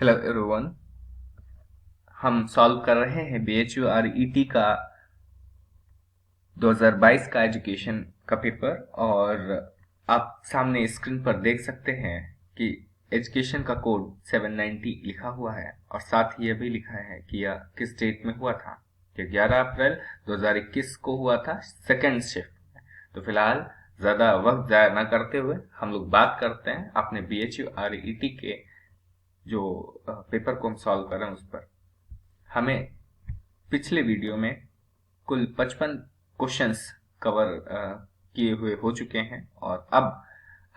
Hello everyone. हम solve कर रहे हैं BHURET का 2022 का एजुकेशन का पेपर। और आप सामने स्क्रीन पर देख सकते हैं कि एजुकेशन का कोड 790 लिखा हुआ है और साथ ही यह भी लिखा है कि यह किस डेट में हुआ था, कि 11 अप्रैल 2021 को हुआ था, सेकेंड शिफ्ट में। तो फिलहाल ज़्यादा वक्त ज़ाया ना करते हुए हम लोग बात करते हैं अपने BHURET के जो पेपर को हम सॉल्व कर रहे हैं उस पर। हमें पिछले वीडियो में कुल 55 क्वेश्चंस कवर किए हुए हो चुके हैं और अब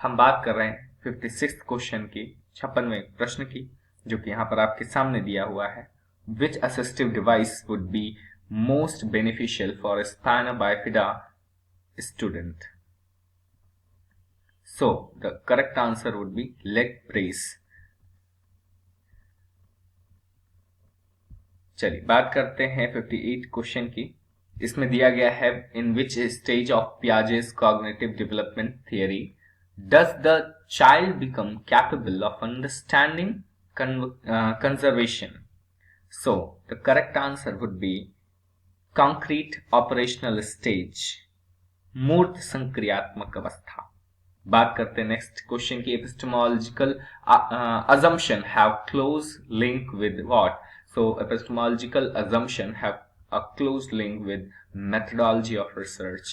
हम बात कर रहे हैं 56 क्वेश्चन की, 56वें प्रश्न की, जो कि यहाँ पर आपके सामने दिया हुआ है। Which assistive device would be most beneficial for spina bifida student? So the correct answer would be leg brace. चलिए बात करते हैं 58 क्वेश्चन की। इसमें दिया गया है, in which stage of Piaget's cognitive development theory does the child become capable of understanding conservation? So the correct answer would be concrete operational stage, मूर्त संक्रियात्मक अवस्था। बात करते हैं नेक्स्ट क्वेश्चन की। Epistemological assumption have close link with what? So epistemological assumption have a close link with methodology of research.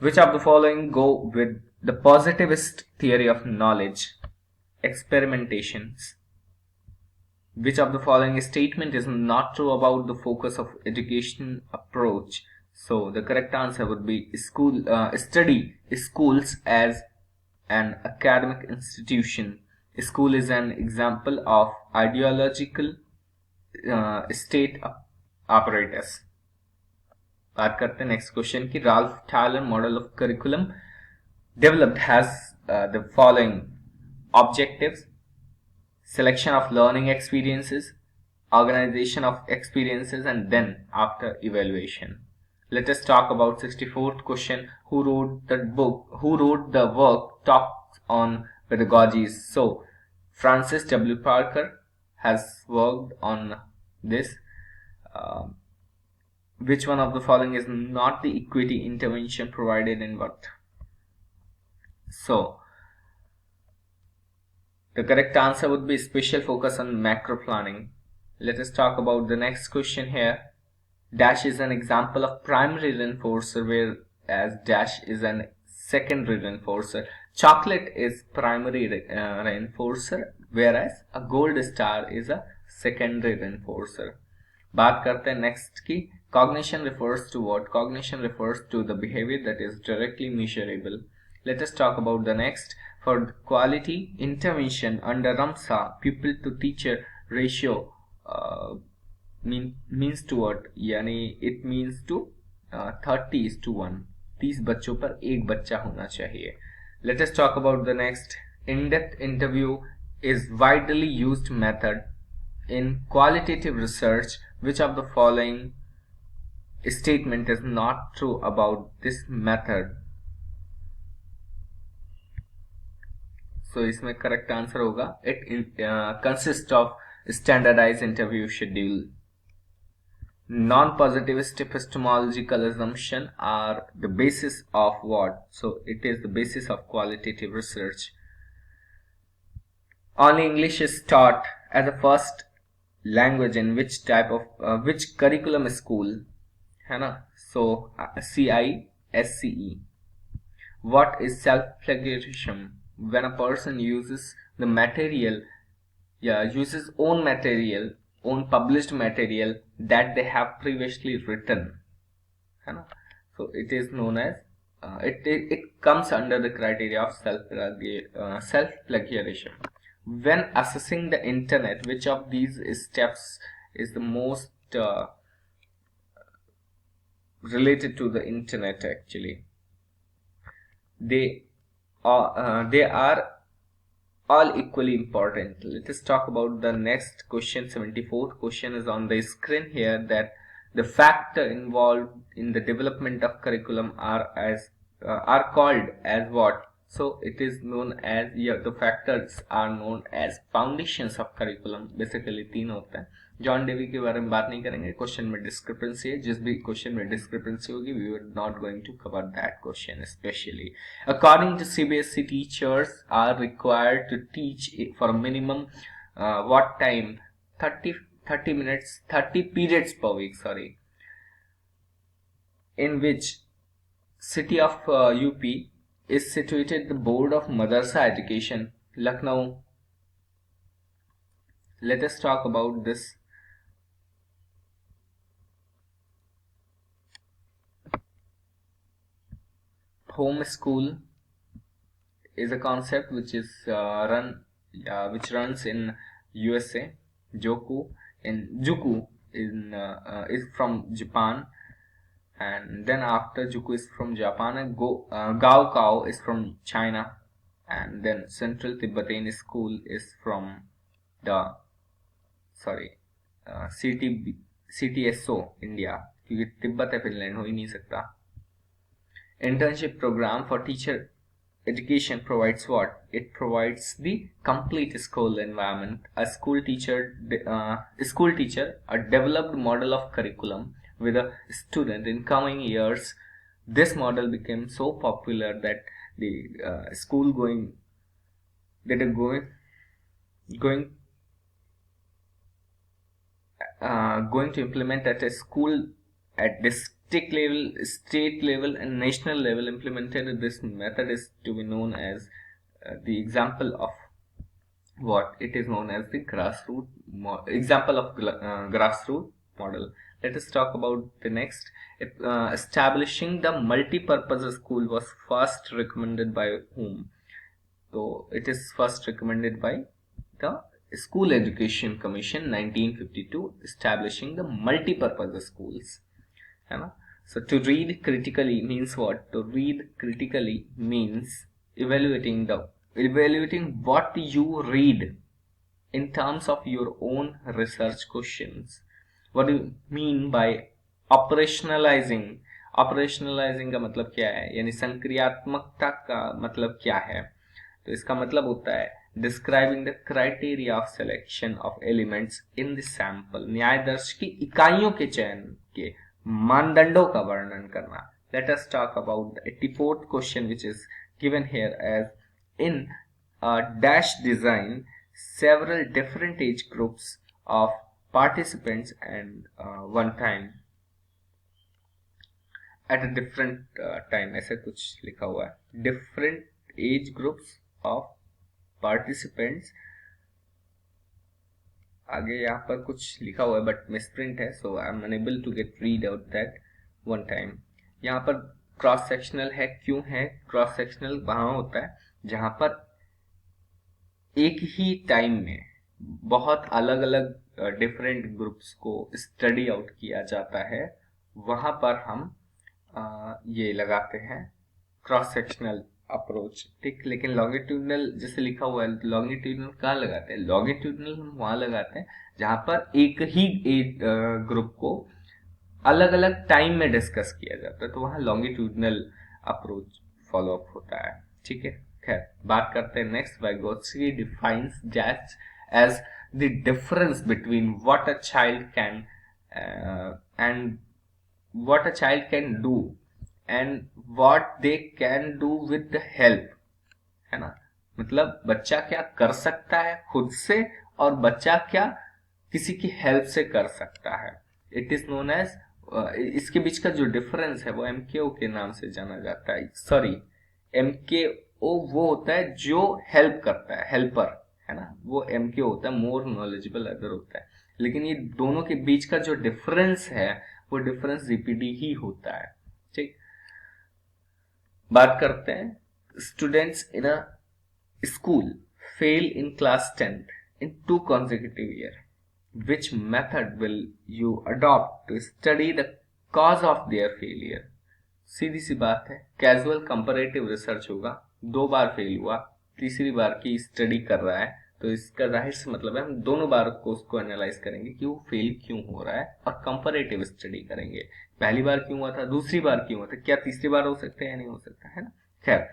Which of the following go with the positivist theory of knowledge? Experimentations. Which of the following statement is not true about the focus of education approach? So the correct answer would be study schools as an academic institution. School is an example of ideological state apparatus. बात करते हैं next question की। Ralph Tyler model of curriculum developed has the following objectives: selection of learning experiences, organization of experiences, and then after evaluation. Let us talk about 64th question. Who wrote the work Talks on Pedagogies? So Francis W. Parker has worked on this. Which one of the following is not the equity intervention provided in what? So the correct answer would be special focus on macro planning. Let us talk about the next question here. Dash is an example of primary reinforcer, whereas dash is an secondary reinforcer. Chocolate is primary reinforcer, whereas a gold star is a secondary reinforcer. बात करते हैं next की। Cognition refers to what? Cognition refers to the behavior that is directly measurable. Let us talk about the next. For quality intervention under RAMSA, pupil to teacher ratio means to what? यानी it means to 30:1. 30 बच्चों पर एक बच्चा होना चाहिए. Let us talk about the next. In-depth interview is widely used method in qualitative research. Which of the following statement is not true about this method? So इसमें correct answer होगा it consist of standardise interview schedule. Non-positivist epistemological assumptions are the basis of what? So it is the basis of qualitative research. Only English is taught as a first language in which type of which curriculum school, है ना? So CISCE. What is self-plagiarism? When a person uses the material, uses own published material that they have previously written, है ना? So it is known as it comes under the criteria of self-plagiarism. When assessing the internet, which of these steps is the most related to the internet? Actually, they are all equally important. Let us talk about the next question. 74th question is on the screen here, that the factor involved in the development of curriculum are called as what? So it is known as, yeah, the factors are known as foundations of curriculum. Basically तीन होता है. John Dewey के बारे में बात नहीं करेंगे, question में डिस्क्रिपेंसी है, जिस भी क्वेश्चन में डिस्क्रिपेंसी होगी we are not going to cover that question specially. According to CBSE teachers are required to teach for minimum what time 30 minutes 30 periods per week, sorry, in which city of UP is situated the board of Madrasa education, Lucknow. Let us talk about this. Home school is a concept which is which runs in USA. Juku is from Japan, and then after Juku is from Japan, and Gaokao is from China, and then Central Tibetan School is from the CTSO India, क्योंकि तिब्बत है, Finland हो ही नहीं सकता. Internship program for teacher education provides what? It provides the complete school environment. A school teacher, a developed model of curriculum with a student in coming years. This model became so popular that the school going to implement at a school at district level, state level, and national level. Implemented this method is to be known as the example of what? It is known as the grassroots grassroots model. Let us talk about the next. Establishing the multi-purpose school was first recommended by whom? So it is first recommended by the School Education Commission 1952, establishing the multi-purpose schools. है ना? So to read critically means what? To read critically means evaluating what you read in terms of your own research questions. What do you mean by operationalizing? Operationalizing का मतलब क्या है, यानी संक्रियात्मकता का मतलब क्या है? तो इसका मतलब होता है describing the criteria of selection of elements in the sample. न्यायदर्श की इकाइयों के चयन के मानदंडों का वर्णन करना. Let us talk about the 84th question, which is given here as in a dash design several different age groups of participants and one time at a different time. ऐसे कुछ लिखा हुआ है, different age groups of participants. आगे यहाँ पर कुछ लिखा हुआ है बट मिसप्रिंट है, so I am unable to get read out that one time. यहाँ पर क्रॉस सेक्शनल है. क्यों है क्रॉस सेक्शनल? वहां होता है जहां पर एक ही टाइम में बहुत अलग अलग डिफरेंट ग्रुप्स को स्टडी आउट किया जाता है, वहां पर हम ये लगाते हैं क्रॉस सेक्शनल अप्रोच. ठीक, लेकिन लॉन्गिट्यूडनल जैसे लिखा हुआ है, लॉन्गिट्यूडनल कहाँ लगाते हैं? लॉन्गिट्यूडनल हम वहां लगाते हैं जहां पर एक ही ग्रुप को अलग अलग टाइम में डिस्कस किया जाता है, तो वहां लॉन्गिट्यूडनल अप्रोच फॉलो अप होता है. ठीक है, खैर बात करते हैं next. Vygotsky defines that as the difference between what a child can and what a child can do and what they can do with the help. है ना? मतलब बच्चा क्या कर सकता है खुद से और बच्चा क्या किसी की हेल्प से कर सकता है. इट इज नोन एज, इसके बीच का जो डिफरेंस है वो एमकेओ के नाम से जाना जाता है. सॉरी, एमकेओ वो होता है जो हेल्प करता है, हेल्पर, है ना, वो एमकेओ होता है, मोर नॉलेजेबल अदर होता है. लेकिन ये दोनों के बीच का जो डिफरेंस है वो डिफरेंस जीपीडी ही होता है. ठीक, बात करते हैं. Students in a school fail in class 10th in 2 consecutive year. Which method will you adopt to study the cause of their failure? सीधी सी बात है, कैजुअल कंपैरेटिव रिसर्च होगा. 2 बार फेल हुआ, तीसरी बार की स्टडी कर रहा है, तो इसका जाहिर से मतलब है हम दोनों बार को उसको एनालाइज करेंगे कि वो फेल क्यों हो रहा है और कंपैरेटिव स्टडी करेंगे. पहली बार क्यों हुआ था, दूसरी बार क्यों हुआ था, क्या तीसरी बार हो सकता है या नहीं हो सकता, है ना. खैर,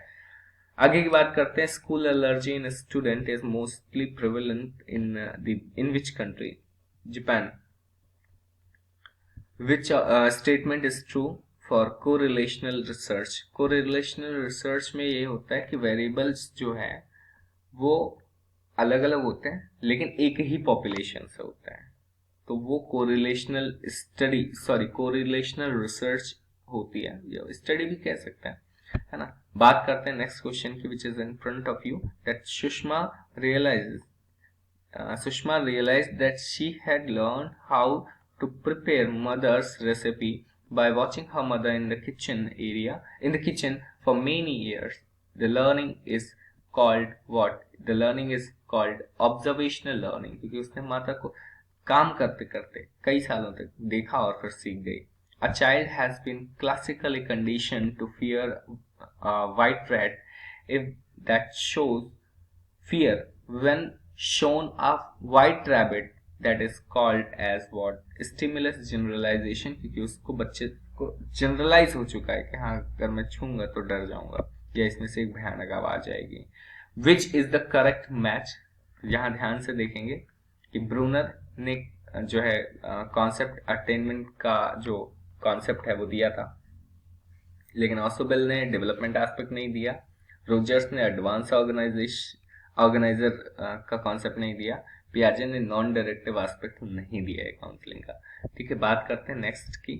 आगे की बात करते हैं, school allergy in student is mostly prevalent in which country? Japan. Which statement is true for correlational research? Correlational research में ये होता है कि वेरिएबल्स जो है वो अलग अलग होते हैं लेकिन एक ही पॉपुलेशन से होता है, तो वो कोरिलेशनल स्टडी कोरिलेशनल रिसर्च होती है, या स्टडी भी कह सकते हैं, है ना। बात करते हैं नेक्स्ट क्वेश्चन की, which is in front of you, that Sushma realized that she had learned how to prepare mother's recipe by watching her mother in the kitchen for many years. The learning is called what? The learning is called observational learning, क्योंकि उसने माता को काम करते करते कई सालों तक देखा और फिर सीख गई. A child has been classically conditioned to fear a white rat if that shows fear when shown a white rabbit, that is called as what? Stimulus generalization, क्योंकि उसको बच्चे को जनरलाइज हो चुका है कि हाँ अगर मैं छूंगा तो डर जाऊंगा या इसमें से एक भयानक आवाज आएगी. Which is the correct match? यहाँ ध्यान से देखेंगे कि ब्रूनर ने जो है कॉन्सेप्ट अटेनमेंट का जो कॉन्सेप्ट है वो दिया था, लेकिन ऑसोबेल ने डेवलपमेंट एस्पेक्ट नहीं दिया. रोजर्स ने एडवांस ऑर्गेनाइजर का कॉन्सेप्ट नहीं दिया. पियाजे ने नॉन डायरेक्टिव एस्पेक्ट नहीं दिया है काउंसलिंग का. ठीक है, बात करते हैं नेक्स्ट की.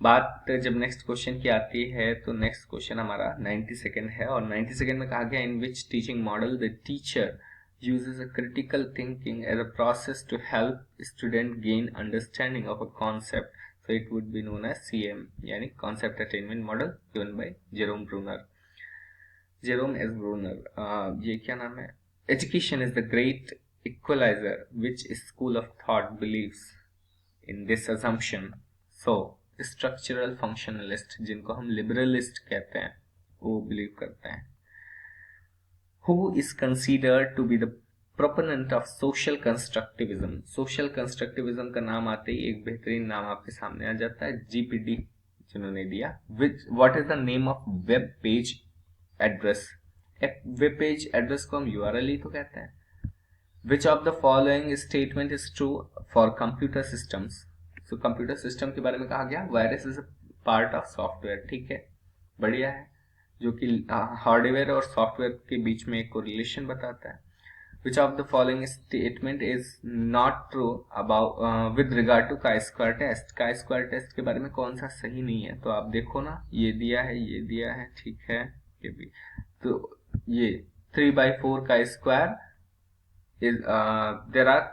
बात जब नेक्स्ट क्वेश्चन की आती है तो नेक्स्ट क्वेश्चन हमारा 92nd है, और 92nd में कहा गया, in which teaching model the teacher uses a critical thinking as a process to help student gain understanding of a concept. So it would be known as CM, यानी concept attainment model given by Jerome S. Bruner. ये क्या नाम है? Education is the great equalizer. Which school of thought believes in this assumption? So structural functionalist, जिनको हम liberalist कहते हैं, वो believe करते हैं. Who is considered to be the proponent of social constructivism? Social constructivism का नाम आते ही एक बेहतरीन नाम आपके सामने आ जाता है, GPD जिन्होंने दिया. What is the name of web page address? Web page address को हम URL ही तो कहते हैं. Which of the following statement is true for computer systems? So computer system के बारे में कहा गया, virus is a part of software. ठीक है, बढ़िया है, जो कि हार्डवेयर और सॉफ्टवेयर के बीच में एक कोरिलेशन बताता है. Which of the following statement is not true about with regard to chi-square test? chi-square test के बारे में कौन सा सही नहीं है? तो आप देखो ना, ये दिया है, ठीक है, ये भी. तो ये 3/4 chi-square is there are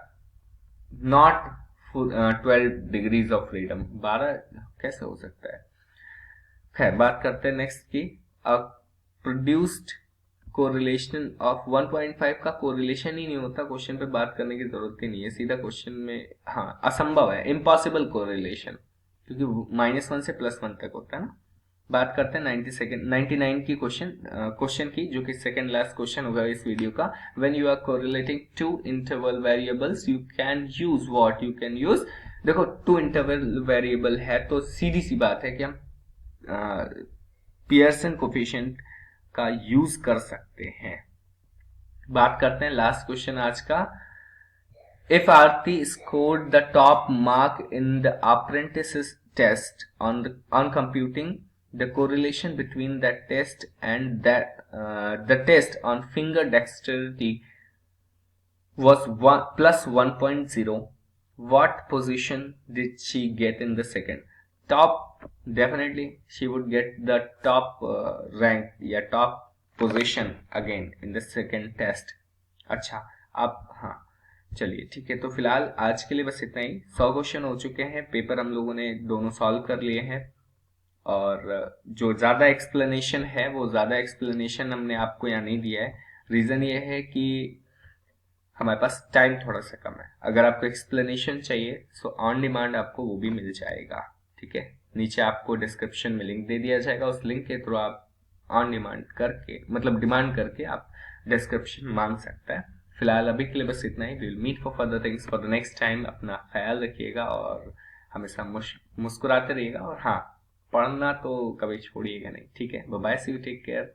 not 12 degrees of freedom. 12 कैसे हो सकता है? खैर, बात करते हैं नेक्स्ट की. प्रोड्यूस्ड कोरिलेशन ऑफ 1.5 का कोरिलेशन ही नहीं होता, क्वेश्चन पे बात करने की जरूरत ही नहीं है, सीधा क्वेश्चन में हाँ असंभव है, इम्पॉसिबल कोरिलेशन, क्योंकि -1 से +1 तक होता है ना. बात करते हैं 99 की क्वेश्चन की, जो कि सेकंड लास्ट क्वेश्चन होगा इस वीडियो का. When you are correlating to interval variables you can use what? You can use, देखो 2 इंटरवल वेरिएबल है तो सीधी सी बात है कि हम पियर्सन कोफिशिएंट का यूज कर सकते हैं. बात करते हैं लास्ट क्वेश्चन आज का. If Aarti scored the top mark in the apprentice test on computing the correlation between that test and the test on finger dexterity was plus 1.0. What position did she get in the second? Top, definitely she would get the top rank या top position again in the second test. अच्छा, अब हाँ चलिए ठीक है, तो फिलहाल आज के लिए बस इतना ही. 100 क्वेश्चन हो चुके हैं, पेपर हम लोगों ने दोनों सॉल्व कर लिए हैं, और जो ज़्यादा एक्सप्लेनेशन है वो ज़्यादा एक्सप्लेनेशन हमने आपको यहाँ नहीं दिया है. रीज़न ये है कि हमारे पास टाइम थोड़ा सा कम है. अगर आपको एक्सप्लेनेशन चाहिए तो ऑन डिमांड आपको वो भी मिल जाएगा. ठीक है, नीचे आपको डिस्क्रिप्शन में लिंक दे दिया जाएगा, उस लिंक के थ्रू आप ऑन डिमांड करके, मतलब डिमांड करके आप डिस्क्रिप्शन मांग सकते हैं. फिलहाल अभी के लिए बस इतना ही. Will meet for further things for the next time. अपना ख्याल रखिएगा और हमेशा मुस्कुराते रहिएगा, और हाँ, पढ़ना तो कभी छोड़िएगा नहीं. ठीक है, bye bye, see you, take care.